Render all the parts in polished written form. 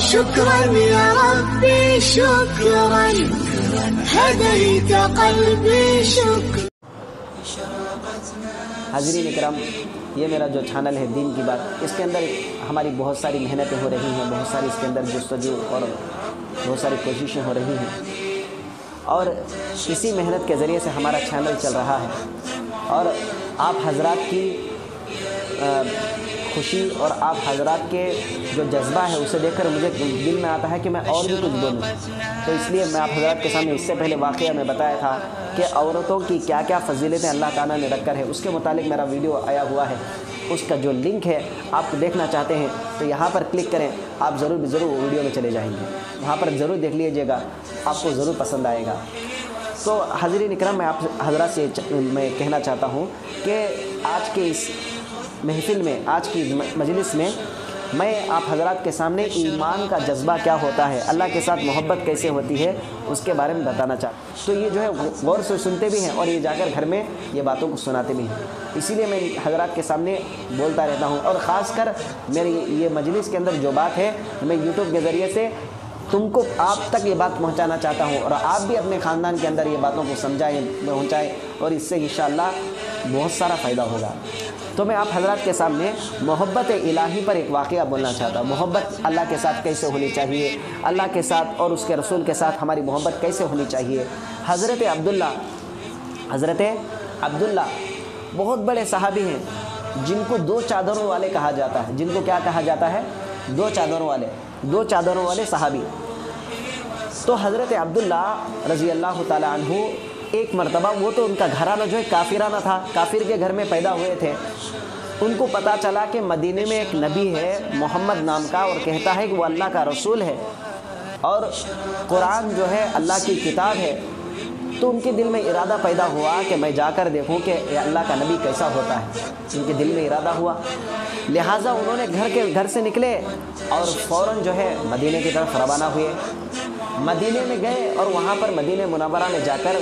شكرا يا ربي شكرا هديت قلبي شكرا. حاضرین اکرام، یہ میرا جو چینل ہے دین کی بات، اس کے اندر ہماری بہت ساری محنتیں ہو رہی ہیں، بہت ساری اس کے اندر جستجو اور بہت ساری کوششیں ہو رہی ہیں، اور اسی محنت کے ذریعے سے ہمارا چینل چل رہا ہے. اور آپ حضرات کی خوشی اور آپ حضرات کے جو جذبہ ہے اسے دیکھ کر مجھے دل میں آتا ہے کہ میں اور بھی کچھ بولوں. تو اس لیے میں آپ حضرات کے سامنے اس سے پہلے واقعہ میں بتایا تھا کہ عورتوں کی کیا کیا فضیلتیں اللہ تعالیٰ نے رکھ کر ہے، اس کے متعلق میرا ویڈیو آیا ہوا ہے. اس کا جو لنک ہے آپ دیکھنا چاہتے ہیں تو یہاں پر کلک کریں، آپ ضرور ویڈیو میں چلے جائیں گے، وہاں پر ضرور دیکھ لیجئے گا، آپ کو ضرور پسند آئے گا. تو حاضرین اکرام، میں آپ حضرات سے میں کہنا چاہتا ہوں کہ آج کے اس محفل میں، آج کی مجلس میں میں آپ حضرات کے سامنے ایمان کا جذبہ کیا ہوتا ہے، اللہ کے ساتھ محبت کیسے ہوتی ہے، اس کے بارے میں بتانا چاہتا ہوں. تو یہ جو ہے غور سے سنتے بھی ہیں اور یہ جا کر گھر میں یہ باتوں کو سناتے بھی ہیں. اسی لیے میں حضرات کے سامنے بولتا رہتا ہوں، اور خاص کر میری یہ مجلس کے اندر جو بات ہے میں یوٹیوب کے ذریعے سے تم کو آپ تک یہ بات پہنچانا چاہتا ہوں، اور آپ بھی اپنے خاندان کے اندر یہ باتوں کو سمجھائیں، پہنچائیں، اور اس سے انشاءاللہ بہت سارا فائدہ ہوگا. تو میں آپ حضرات کے سامنے محبت الہی پر ایک واقعہ بولنا چاہتا ہوں. محبت اللہ کے ساتھ کیسے ہونی چاہیے، اللہ کے ساتھ اور اس کے رسول کے ساتھ ہماری محبت کیسے ہونی چاہیے. حضرت عبداللہ بہت بڑے صحابی ہیں جن کو دو چادروں والے کہا جاتا ہے. جن کو کیا کہا جاتا ہے؟ دو چادروں والے صحابی. تو حضرت عبداللہ رضی اللہ تعالی عنہ ایک مرتبہ، وہ تو ان کا گھرانہ جو ہے کافرانہ تھا، کافر کے گھر میں پیدا ہوئے تھے. ان کو پتہ چلا کہ مدینے میں ایک نبی ہے محمد نام کا، اور کہتا ہے کہ وہ اللہ کا رسول ہے اور قرآن جو ہے اللہ کی کتاب ہے. تو ان کے دل میں ارادہ پیدا ہوا کہ میں جا کر دیکھوں کہ اللہ کا نبی کیسا ہوتا ہے. ان کے دل میں ارادہ ہوا، لہٰذا انہوں نے گھر سے نکلے اور فوراً جو ہے مدینے کی طرف روانہ ہوئے. مدینے میں گئے اور وہاں پر مدینہ منورہ میں جا کر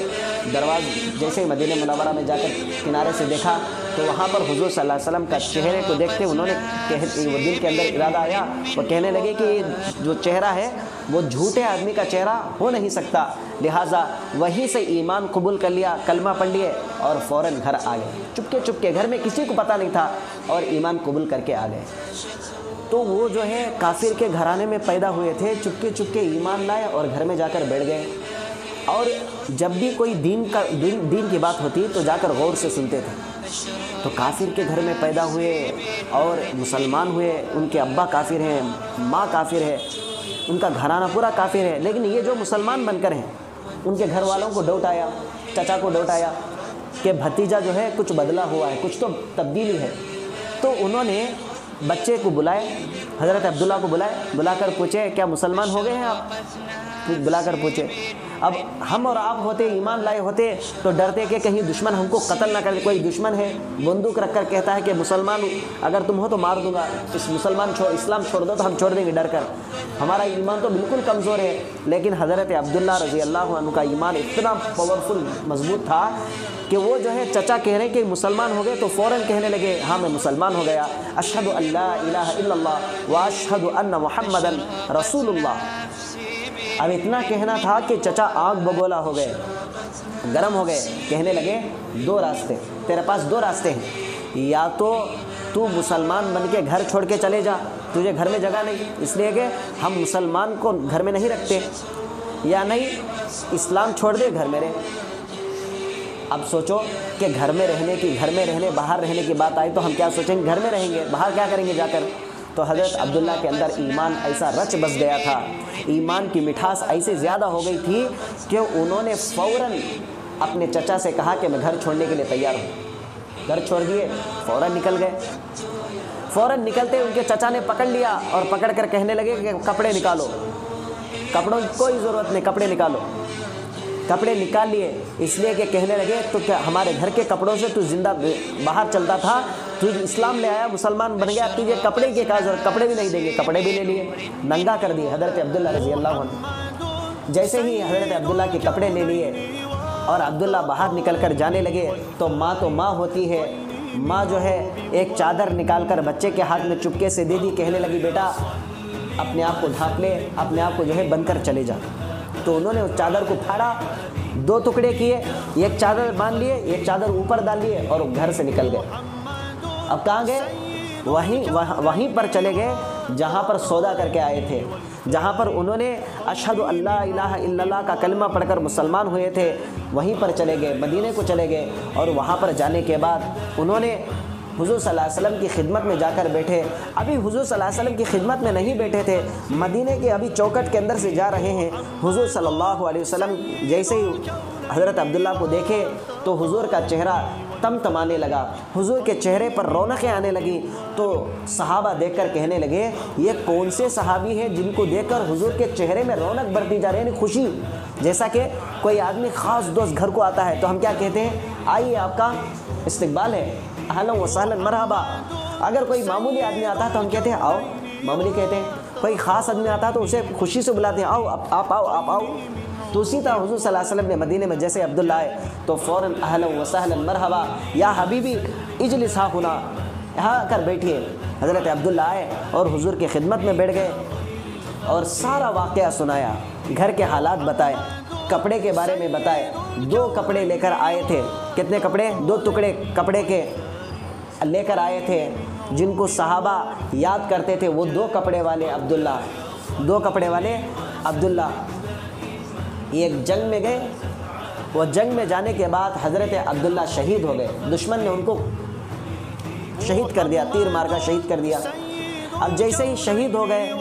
جیسے ہی مدینہ منورہ میں جا کر کنارے سے دیکھا تو وہاں پر حضور صلی اللہ علیہ وسلم کا چہرے کو دیکھتے انہوں نے وہ دل کے اندر ارادہ آیا، وہ کہنے لگے کہ یہ جو چہرہ ہے وہ جھوٹے آدمی کا چہرہ ہو نہیں سکتا. لہٰذا وہیں سے ایمان قبول کر لیا، کلمہ پڑھ لیے اور فوراً گھر آ گئے. چپکے گھر میں کسی کو پتہ نہیں تھا اور ایمان قبول کر کے آ گئے. تو وہ جو ہے کافر کے گھرانے میں پیدا ہوئے تھے، چپکے ایمان لائے اور گھر میں جا کر بیٹھ گئے. اور جب بھی کوئی دین کی بات ہوتی تو جا کر غور سے سنتے تھے. تو کافر کے گھر میں پیدا ہوئے اور مسلمان ہوئے، ان کے ابا کافر ہیں، ماں کافر ہے، ان کا گھرانہ پورا کافر ہے، لیکن یہ جو مسلمان بن کر ہیں ان کے گھر والوں کو ڈاؤٹ آیا، چچا کو ڈاؤٹ آیا کہ بھتیجا جو ہے کچھ بدلا ہوا ہے، کچھ تو تبدیلی ہے. تو انہوں نے بچے کو بلائے، حضرت عبداللہ کو بلا کر پوچھے کیا مسلمان ہو گئے ہیں آپ؟ بلا کر پوچھے. اب ہم اور آپ ہوتے، ایمان لائے ہوتے تو ڈرتے کہ کہیں دشمن ہم کو قتل نہ کرے. کوئی دشمن ہے بندوق رکھ کر کہتا ہے کہ مسلمان اگر تم ہو تو مار دوں گا، اسلام چھوڑ دو تو ہم چھوڑ دیں گے ڈر کر. ہمارا ایمان تو بالکل کمزور ہے. لیکن حضرت عبداللہ رضی اللہ عنہ کا ایمان اتنا پاورفل مضبوط تھا کہ وہ جو ہے چچا کہہ رہے ہیں کہ مسلمان ہو گئے تو فوراً کہنے لگے ہاں میں مسلمان ہو گیا، اشہد ان لا الہ الا اللہ واشہد ان محمدا رسول اللہ. اب اتنا کہنا تھا کہ چچا آگ بگولا ہو گئے، گرم ہو گئے. کہنے لگے دو راستے، تیرے پاس دو راستے ہیں، یا تو مسلمان بن کے گھر چھوڑ کے چلے جا، تجھے گھر میں جگہ نہیں اس لیے کہ ہم مسلمان کو گھر میں نہیں رکھتے، یا نہیں اسلام چھوڑ دے گھر میں رہے. اب سوچو کہ گھر میں رہنے باہر رہنے کی بات آئی تو ہم کیا سوچیں گے؟ گھر میں رہیں گے، باہر کیا کریں گے جا کر؟ تو حضرت عبداللہ کے اندر ایمان ایسا رچ بس گیا تھا، ایمان کی مٹھاس ایسے زیادہ ہو گئی تھی کہ انہوں نے فوراً اپنے چچا سے کہا کہ میں گھر چھوڑنے کے لیے تیار ہوں. گھر چھوڑ دیے، فوراً نکل گئے. فوراً نکلتے ان کے چچا نے پکڑ لیا اور پکڑ کر کہنے لگے کہ کپڑے نکالو. کپڑوں کی کوئی ضرورت نہیں، کپڑے نکالو. کپڑے نکال لیے اس لیے کہ کہنے لگے تو کیا ہمارے گھر کے کپڑوں سے تو زندہ باہر چلتا تھا، تو اسلام لے آیا، مسلمان بن گیا، تجھے کپڑے کی کیا ضرورت؟ کپڑے بھی نہیں دیں گے. کپڑے بھی لے لیے، ننگا کر دیے حضرت عبداللہ رضی اللہ عنہ. جیسے ہی حضرت عبداللہ کے کپڑے لے لیے اور عبداللہ باہر نکل کر جانے لگے تو ماں ہوتی ہے، ماں جو ہے ایک چادر نکال کر بچے کے ہاتھ میں چپکے سے دے دی. کہنے لگی بیٹا اپنے آپ کو ڈھانپ لے، اپنے آپ کو جو ہے بند کر چلے جا۔ تو انہوں نے اس چادر کو پھاڑا، 2 ٹکڑے کیے، ایک چادر باندھ لیے، ایک چادر اوپر ڈال لیے اور گھر سے نکل گئے۔ اب کہاں گئے؟ وہیں پر چلے گئے جہاں پر سودا کر کے آئے تھے، جہاں پر انہوں نے اشہد اللہ الہ الا اللہ کا کلمہ پڑھ کر مسلمان ہوئے تھے، وہیں پر چلے گئے، مدینے کو چلے گئے۔ اور وہاں پر جانے کے بعد انہوں نے حضور صلی اللہ علیہ وسلم کی خدمت میں جا کر بیٹھے۔ ابھی حضور صلی اللہ علیہ وسلم کی خدمت میں نہیں بیٹھے تھے، مدینے کے ابھی چوکٹ کے اندر سے جا رہے ہیں۔ حضور صلی اللہ علیہ وسلم جیسے ہی حضرت عبداللہ کو دیکھے تو حضور کا چہرہ تمتمانے لگا، حضور کے چہرے پر رونقیں آنے لگیں۔ تو صحابہ دیکھ کر کہنے لگے یہ کون سے صحابی ہیں جن کو دیکھ کر حضور کے چہرے میں رونق بڑھتی جا رہی ہے، یعنی خوشی۔ جیسا کہ کوئی آدمی خاص دوست گھر کو آتا ہے تو ہم کیا کہتے ہیں؟ آئیے آپ کا استقبال ہے، اہلا و سہلا مرحبا۔ اگر کوئی معمولی آدمی آتا ہے تو ہم کہتے ہیں آؤ، معمولی کہتے ہیں۔ کوئی خاص آدمی آتا ہے تو اسے خوشی سے بلاتے ہیں، آؤ آپ آؤ آپ آؤ۔ تو اسی طرح حضور صلی اللہ علیہ وسلم نے مدینے میں جیسے عبداللہ آئے تو فوراً اہلا و سہلا مرحبا یا حبیبی اجلس ہا ہنا، یہاں کر بیٹھیے۔ حضرت عبداللہ آئے اور حضور کی خدمت میں بیٹھ گئے اور سارا واقعہ سنایا، گھر کے حالات بتائے، کپڑے کے بارے میں بتائے۔ 2 کپڑے لے کر آئے تھے، کتنے کپڑے؟ 2 ٹکڑے کپڑے کے لے کر آئے تھے جن کو صحابہ یاد کرتے تھے، وہ 2 کپڑے والے عبداللہ، 2 کپڑے والے عبداللہ ایک جنگ میں گئے۔ وہ جنگ میں جانے کے بعد حضرت عبداللہ شہید ہو گئے، دشمن نے ان کو شہید کر دیا، تیر مار کر شہید کر دیا۔ اب جیسے ہی شہید ہو گئے،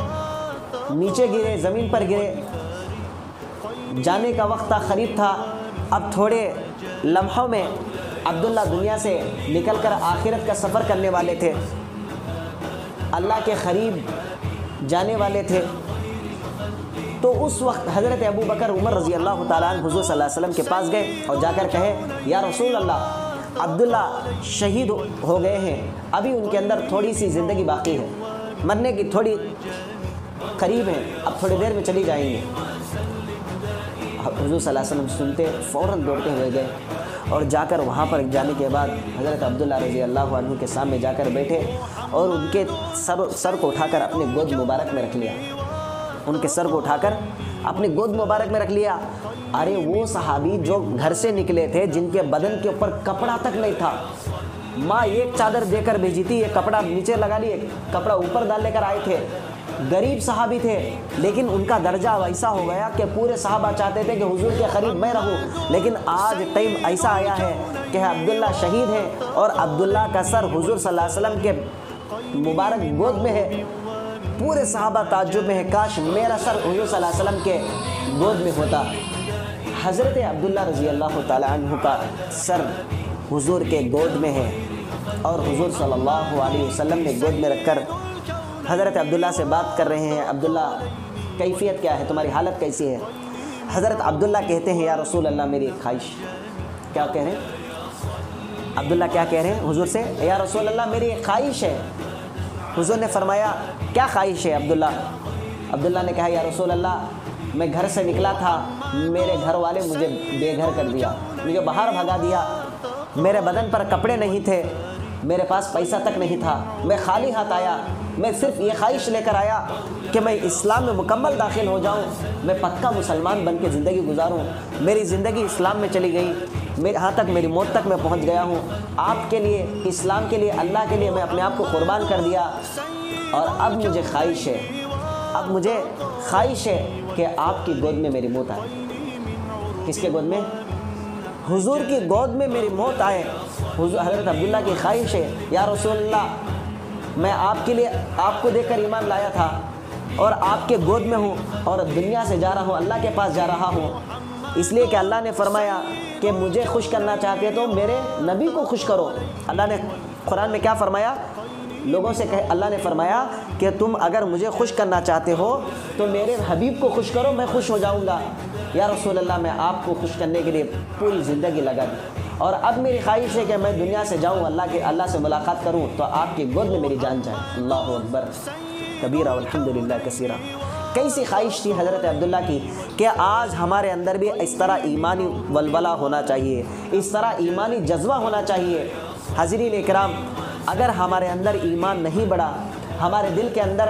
نیچے گرے، زمین پر گرے، جانے کا وقت تھا، قریب تھا۔ اب تھوڑے لمحوں میں عبداللہ دنیا سے نکل کر آخرت کا سفر کرنے والے تھے، اللہ کے قریب جانے والے تھے۔ تو اس وقت حضرت ابو بکر عمر رضی اللہ تعالیٰ عنہ حضور صلی اللہ علیہ وسلم کے پاس گئے اور جا کر کہے یا رسول اللہ، عبداللہ شہید ہو گئے ہیں، ابھی ان کے اندر تھوڑی سی زندگی باقی ہے، مرنے کی تھوڑی قریب ہیں، اب تھوڑی دیر میں چلی جائیں گے۔ حضور صلی اللہ علیہ وسلم سنتے فوراً دوڑتے ہوئے گئے اور جا کر وہاں پر جانے کے بعد حضرت عبداللہ رضی اللہ عنہ کے سامنے جا کر بیٹھے اور ان کے سر کو اٹھا کر اپنے گود مبارک میں رکھ لیا، ان کے سر کو اٹھا کر اپنے گود مبارک میں رکھ لیا۔ ارے وہ صحابی جو گھر سے نکلے تھے، جن کے بدن کے اوپر کپڑا تک نہیں تھا، ماں ایک چادر دے کر بھیجی تھی، یہ کپڑا نیچے لگا لیے، کپڑا اوپر ڈال لے کر آئے تھے، غریب صحابی تھے، لیکن ان کا درجہ ویسا ہو گیا کہ پورے صحابہ چاہتے تھے کہ حضور کے قریب میں رہوں۔ لیکن آج ٹائم ایسا آیا ہے کہ عبداللہ شہید ہے اور عبداللہ کا سر حضور صلی اللہ علیہ وسلم کے مبارک گود میں ہے۔ پورے صحابہ تعجب میں ہے، کاش میرا سر حضور صلی اللہ علیہ وسلم کے گود میں ہوتا۔ حضرت عبداللہ رضی اللہ تعالیٰ عنہ کا سر حضور کے گود میں ہے اور حضور صلی اللہ علیہ وسلم نے گود میں رکھ کر حضرت عبداللہ سے بات کر رہے ہیں، عبداللہ کیفیت کیا ہے، تمہاری حالت کیسی ہے؟ حضرت عبداللہ کہتے ہیں یا رسول اللہ میری ایک خواہش۔ کیا کہہ رہے ہیں عبداللہ؟ کیا کہہ رہے ہیں حضور سے؟ یا رسول اللہ میری ایک خواہش ہے۔ حضور نے فرمایا کیا خواہش ہے عبداللہ؟ عبداللہ نے کہا یا رسول اللہ میں گھر سے نکلا تھا، میرے گھر والے مجھے بے گھر کر دیا، مجھے باہر بھگا دیا، میرے بدن پر کپڑے نہیں تھے، میرے پاس پیسہ تک نہیں تھا، میں خالی ہاتھ آیا، میں صرف یہ خواہش لے کر آیا کہ میں اسلام میں مکمل داخل ہو جاؤں، میں پکا مسلمان بن کے زندگی گزاروں۔ میری زندگی اسلام میں چلی گئی، یہاں تک میری موت تک میں پہنچ گیا ہوں، آپ کے لیے، اسلام کے لیے، اللہ کے لیے میں اپنے آپ کو قربان کر دیا، اور اب مجھے خواہش ہے کہ آپ کی گود میں میری موت آئے۔ کس کے گود میں؟ حضور کی گود میں میری موت آئے۔ حضرت عبداللہ کی خواہش ہے یا رسول اللہ میں آپ کے لیے، آپ کو دیکھ کر ایمان لایا تھا اور آپ کے گود میں ہوں اور دنیا سے جا رہا ہوں، اللہ کے پاس جا رہا ہوں، اس لیے کہ اللہ نے فرمایا کہ مجھے خوش کرنا چاہتے تو میرے نبی کو خوش کرو۔ اللہ نے قرآن میں کیا فرمایا؟ لوگوں سے اللہ نے فرمایا کہ تم اگر مجھے خوش کرنا چاہتے ہو تو میرے حبیب کو خوش کرو، میں خوش ہو جاؤں گا۔ یا رسول اللہ میں آپ کو خوش کرنے کے لیے پوری زندگی لگا دی، اور اب میری خواہش ہے کہ میں دنیا سے جاؤں، اللہ سے ملاقات کروں تو آپ کی گود میں میری جان جائے۔ اللہ اکبر کبیرہ والحمدللہ کثیرہ۔ کیسی خواہش تھی حضرت عبداللہ کی کہ آج ہمارے اندر بھی اس طرح ایمانی ولولہ ہونا چاہیے، اس طرح ایمانی جذبہ ہونا چاہیے۔ حاضرین اکرام، اگر ہمارے اندر ایمان نہیں بڑھا، ہمارے دل کے اندر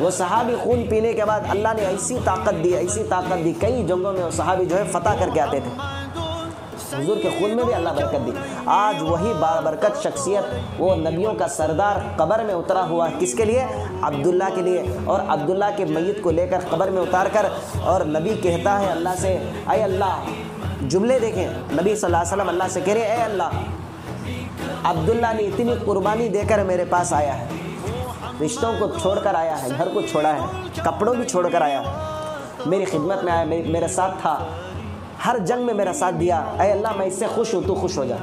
وہ صحابی خون پینے کے بعد اللہ نے ایسی طاقت دی، کئی جنگوں میں وہ صحابی جو ہے فتح کر کے آتے تھے، حضور کے خون میں بھی اللہ برکت دی۔ آج وہی بابرکت شخصیت، وہ نبیوں کا سردار قبر میں اترا ہوا، کس کے لیے؟ عبداللہ کے لیے، اور عبداللہ کے میت کو لے کر قبر میں اتار کر، اور نبی کہتا ہے اللہ سے، اے اللہ، جملے دیکھیں، نبی صلی اللہ علیہ وسلم اللہ سے کہہ رہے، اے اللہ، عبداللہ نے اتنی قربانی دے کر میرے پاس آیا ہے، رشتوں کو چھوڑ کر آیا ہے، گھر کو چھوڑا ہے، کپڑوں بھی چھوڑ کر آیا، میری خدمت میں آیا، میرے ساتھ تھا، ہر جنگ میں میرا ساتھ دیا، اے اللہ میں اس سے خوش ہوں، تو خوش ہو جا۔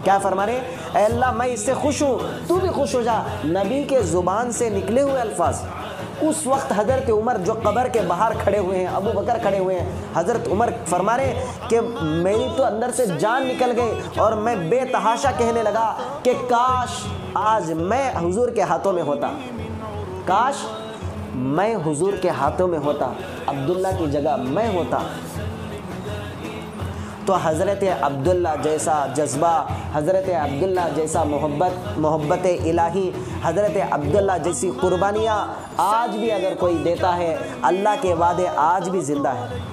کیا فرما رہے ہیں؟ اے اللہ میں اس سے خوش ہوں، تو بھی خوش ہو جا۔ نبی کے زبان سے نکلے ہوئے الفاظ، اس وقت حضرت عمر جو قبر کے باہر کھڑے ہوئے ہیں، ابو بکر کھڑے ہوئے ہیں، حضرت عمر فرما رہے ہیں کہ میری تو اندر سے جان نکل گئی، اور میں بے تحاشا کہنے لگا کہ کاش آج میں حضور کے ہاتھوں میں ہوتا، کاش میں حضور کے ہاتھوں میں ہوتا، عبداللہ کی جگہ میں ہوتا۔ تو حضرت عبداللہ جیسا جذبہ، حضرت عبداللہ جیسا محبت الہی، حضرت عبداللہ جیسی قربانیاں آج بھی اگر کوئی دیتا ہے، اللہ کے وعدے آج بھی زندہ ہیں۔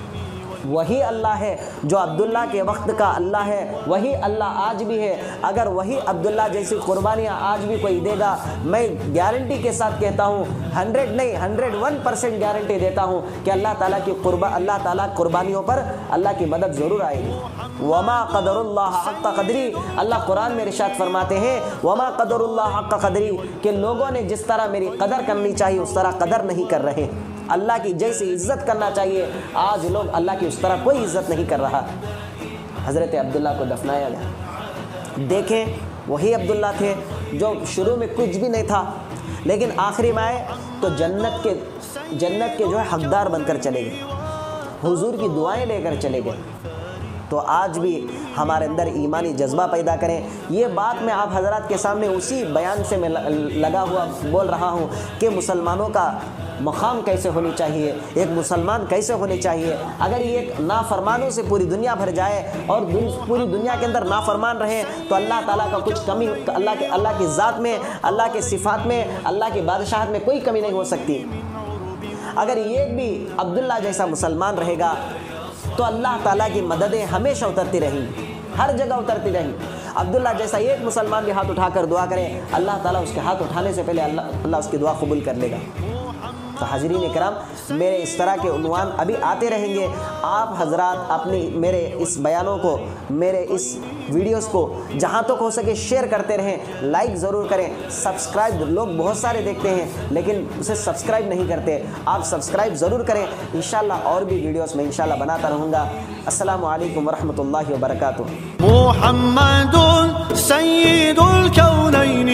وہی اللہ ہے جو عبداللہ کے وقت کا اللہ ہے، وہی اللہ آج بھی ہے۔ اگر وہی عبداللہ جیسی قربانیاں آج بھی کوئی دے گا، میں گارنٹی کے ساتھ کہتا ہوں، 100 نہیں 101% گارنٹی دیتا ہوں کہ اللہ تعالیٰ قربانیوں پر اللہ کی مدد ضرور آئے گی۔ وما قدر اللہ حق قدری، اللہ قرآن میں ارشاد فرماتے ہیں وما قدر اللہ حق قدری، کہ لوگوں نے جس طرح میری قدر کرنی چاہیے اس طرح قدر نہیں کر رہے۔ اللہ کی جیسی عزت کرنا چاہیے، آج لوگ اللہ کی اس طرح کوئی عزت نہیں کر رہا۔ حضرت عبداللہ کو دفنایا گیا۔ دیکھیں وہی عبداللہ تھے جو شروع میں کچھ بھی نہیں تھا، لیکن آخری میں آئے تو جنت کے جو ہے حقدار بن کر چلے گئے، حضور کی دعائیں لے کر چلے گئے۔ تو آج بھی ہمارے اندر ایمانی جذبہ پیدا کریں۔ یہ بات میں آپ حضرات کے سامنے اسی بیان سے میں لگا ہوا بول رہا ہوں کہ مسلمانوں کا مقام کیسے ہونی چاہیے، ایک مسلمان کیسے ہونے چاہیے۔ اگر یہ ایک نافرمانوں سے پوری دنیا بھر جائے اور پوری دنیا کے اندر نافرمان رہیں تو اللہ تعالیٰ کا کچھ کمی، اللہ کی ذات میں، اللہ کے صفات میں، اللہ کی بادشاہت میں کوئی کمی نہیں ہو سکتی۔ اگر یہ بھی عبداللہ جیسا مسلمان رہے گا تو اللہ تعالیٰ کی مددیں ہمیشہ اترتی رہیں، ہر جگہ اترتی رہیں۔ عبداللہ جیسا ایک مسلمان بھی ہاتھ اٹھا کر دعا کرے، اللہ تعالیٰ اس کے ہاتھ اٹھانے سے پہلے اللہ اس کی دعا قبول کر لے گا۔ تو حاضرین کرام، میرے اس طرح کے عنوان ابھی آتے رہیں گے۔ آپ حضرات میرے اس بیانوں کو، میرے اس ویڈیوز کو جہاں تک ہو سکے شیئر کرتے رہیں، لائک ضرور کریں، سبسکرائب لوگ بہت سارے دیکھتے ہیں لیکن اسے سبسکرائب نہیں کرتے، آپ سبسکرائب ضرور کریں۔ انشاءاللہ اور بھی ویڈیوز میں انشاءاللہ بناتا رہوں گا۔ السلام علیکم ورحمۃ اللہ وبرکاتہ۔ محمد سید الکونین